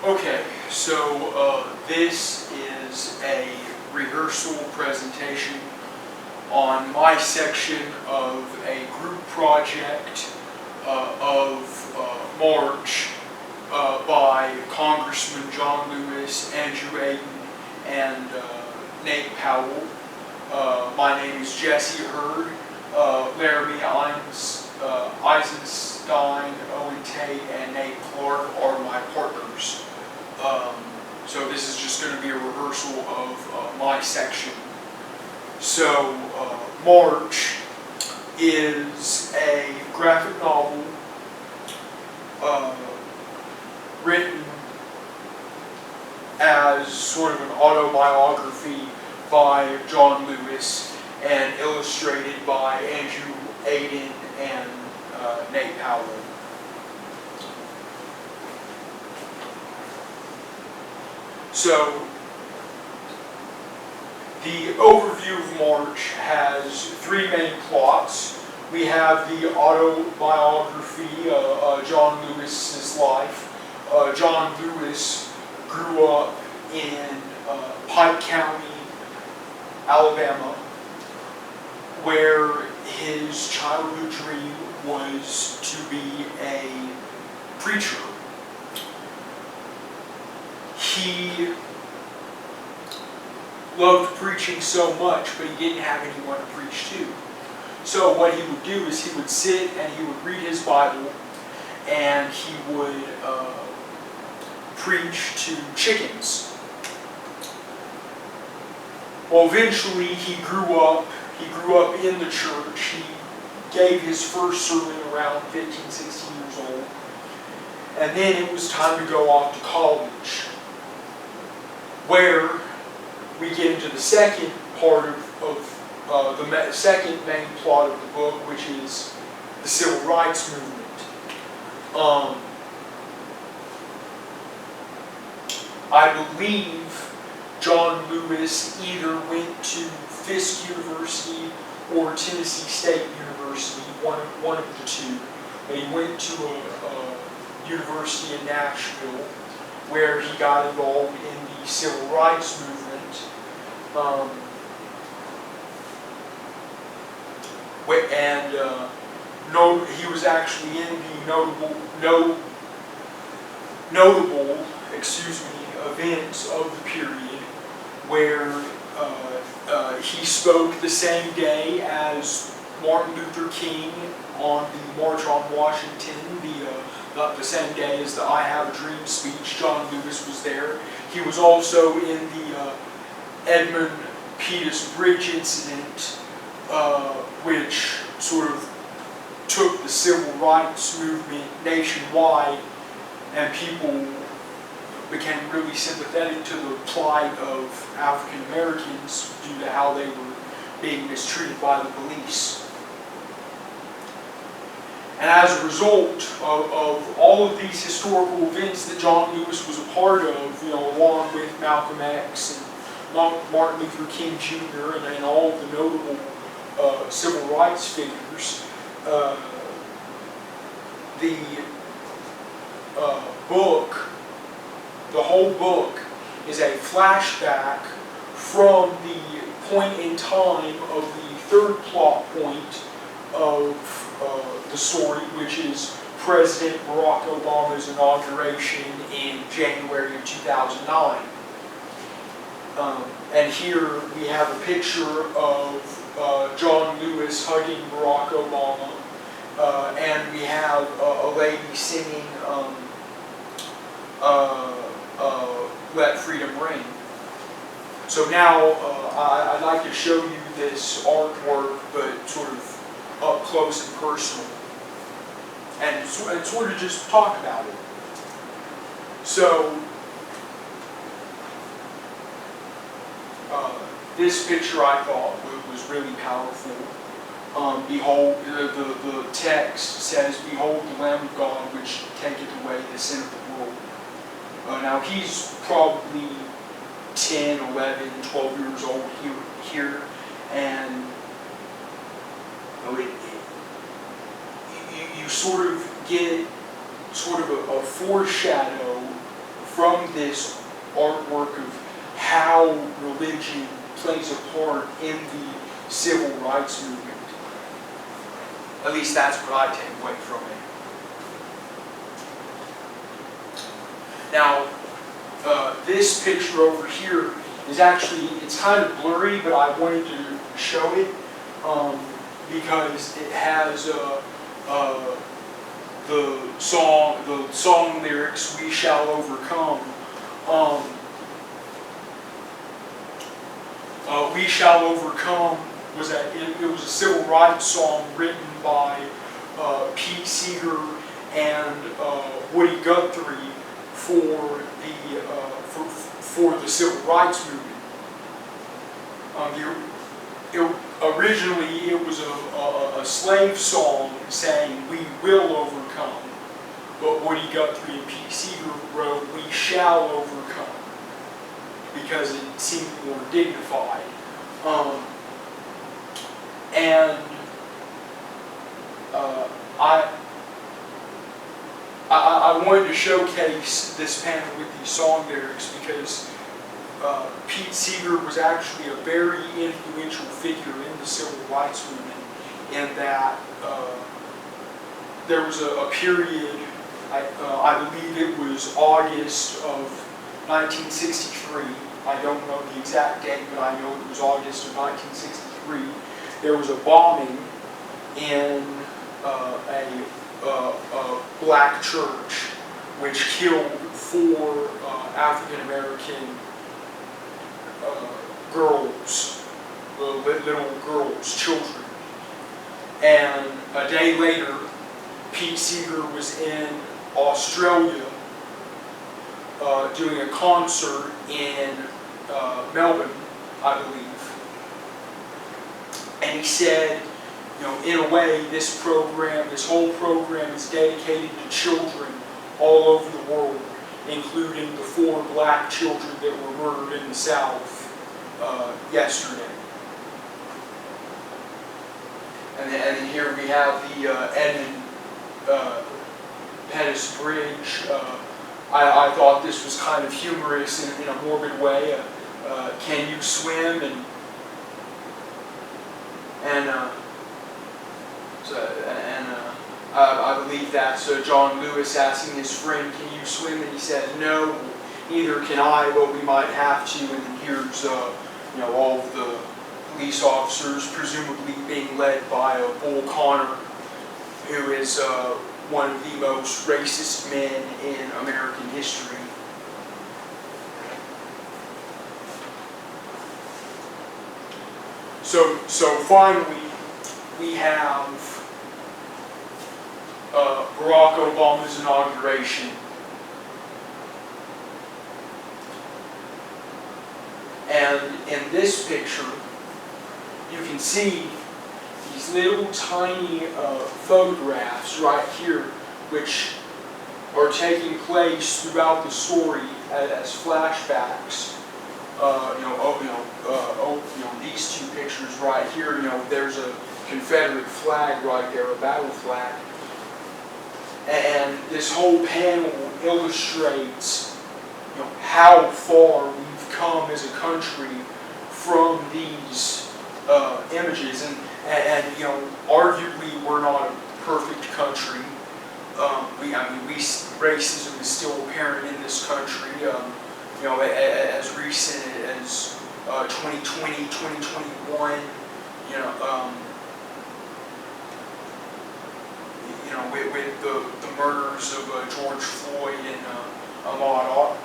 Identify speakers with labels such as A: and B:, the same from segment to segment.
A: Okay, so this is a rehearsal presentation on my section of a group project of March by Congressman John Lewis, Andrew Aden, and Nate Powell. My name is Jesse Hurd. Laramie Eisenstein, Owen Tate, and Nate Clark are my partners. So this is just going to be a rehearsal of my section. So March is a graphic novel written as sort of an autobiography by John Lewis and illustrated by Andrew Aden and Nate Powell. So the overview of March has three main plots. We have the autobiography, John Lewis's life. John Lewis grew up in Pike County, Alabama, where his childhood dream was to be a preacher. He loved preaching so much, but he didn't have anyone to preach to. So what he would do is he would sit and he would read his Bible, and he would preach to chickens. Well, eventually he grew up in the church. He gave his first sermon around 15, 16 years old. And then it was time to go off to college, where we get into the second part of the second main plot of the book, which is the civil rights movement. I believe John Lewis either went to Fisk University or Tennessee State University, one of the two. But he went to a university in Nashville, where he got involved in the civil rights movement. He was actually in the notable events of the period, where he spoke the same day as Martin Luther King on the March on Washington, the same day as the I Have a Dream speech. John Lewis was there. He was also in the Edmund Pettus Bridge incident, which sort of took the civil rights movement nationwide, and people became really sympathetic to the plight of African Americans due to how they were being mistreated by the police. And as a result of all of these historical events that John Lewis was a part of, along with Malcolm X and Martin Luther King Jr. and all of the notable civil rights figures, the whole book is a flashback from the point in time of the third plot point of the story, which is President Barack Obama's inauguration in January of 2009. And here we have a picture of John Lewis hugging Barack Obama, and we have a lady singing Let Freedom Ring. So now I'd like to show you this artwork, but sort of up close and personal, and sort of just talk about it. So this picture I thought was really powerful. Behold, the text says, "Behold the Lamb of God, which taketh away the sin of the world." Now he's probably 10, 11, 12 years old here, and you sort of get a foreshadow from this artwork of how religion plays a part in the civil rights movement. At least that's what I take away from it. Now, this picture over here is actually, it's kind of blurry, but I wanted to show it because it has the song lyrics, "We Shall Overcome." "We Shall Overcome" was it was a civil rights song written by Pete Seeger and Woody Guthrie for the civil rights movement. Originally, it was a slave song saying "We will overcome," but Woody Guthrie and Pete Seeger wrote "We shall overcome" because it seemed more dignified. I wanted to showcase this panel with these song lyrics because Pete Seeger was actually a very influential figure in the civil rights movement in that there was a period, I believe it was August of 1963, I don't know the exact date, but I know it was August of 1963, there was a bombing in a black church which killed 4 African American girls, little girls, children. And a day later, Pete Seeger was in Australia doing a concert in Melbourne, I believe. And he said, you know, in a way, this whole program is dedicated to children all over the world, including the 4 black children that were murdered in the South yesterday. And then here we have the Edmund Pettus Bridge. I thought this was kind of humorous in a morbid way. Can you swim? I believe that's John Lewis asking his friend, "Can you swim?" And he says, "No, neither can I, but we might have to." And then here's you know, all of the police officers, presumably being led by Bull Connor, who is one of the most racist men in American history. So finally, we have Barack Obama's inauguration. And in this picture, you can see these little tiny photographs right here, which are taking place throughout the story as flashbacks. These 2 pictures right here. You know, there's a Confederate flag right there, a battle flag, and this whole panel illustrates, you know, how far we've come as a country from these images, and you know, arguably we're not a perfect country. Racism is still apparent in this country. You know, as recent as 2020, 2021, with the murders of George Floyd and Ahmaud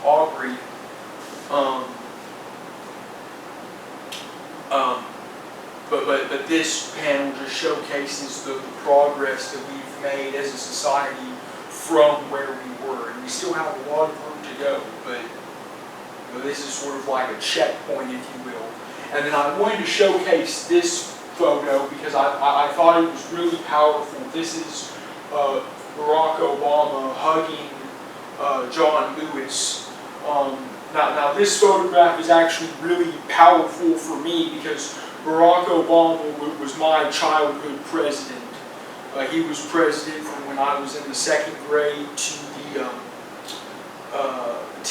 A: Arbery. But this panel just showcases the progress that we've made as a society from where we were, and we still have a lot of room to go. But this is sort of like a checkpoint, if you will. And then I wanted to showcase this photo because I thought it was really powerful. This is Barack Obama hugging John Lewis. Now this photograph is actually really powerful for me because Barack Obama was my childhood president. He was president from when I was in the 2nd grade to the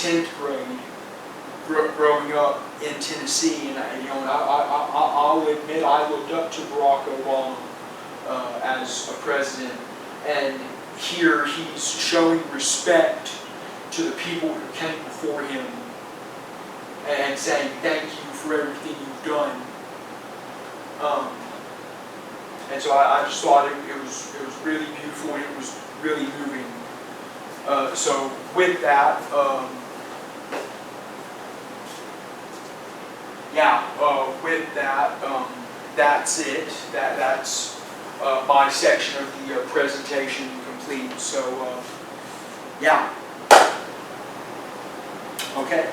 A: 10th grade, growing up in Tennessee, and I'll admit I looked up to Barack Obama as a president, and here he's showing respect to the people who came before him and saying thank you for everything you've done. And so I just thought it was really beautiful, and it was really moving. So with that, that's it. That's my section of the presentation complete. So yeah. Okay.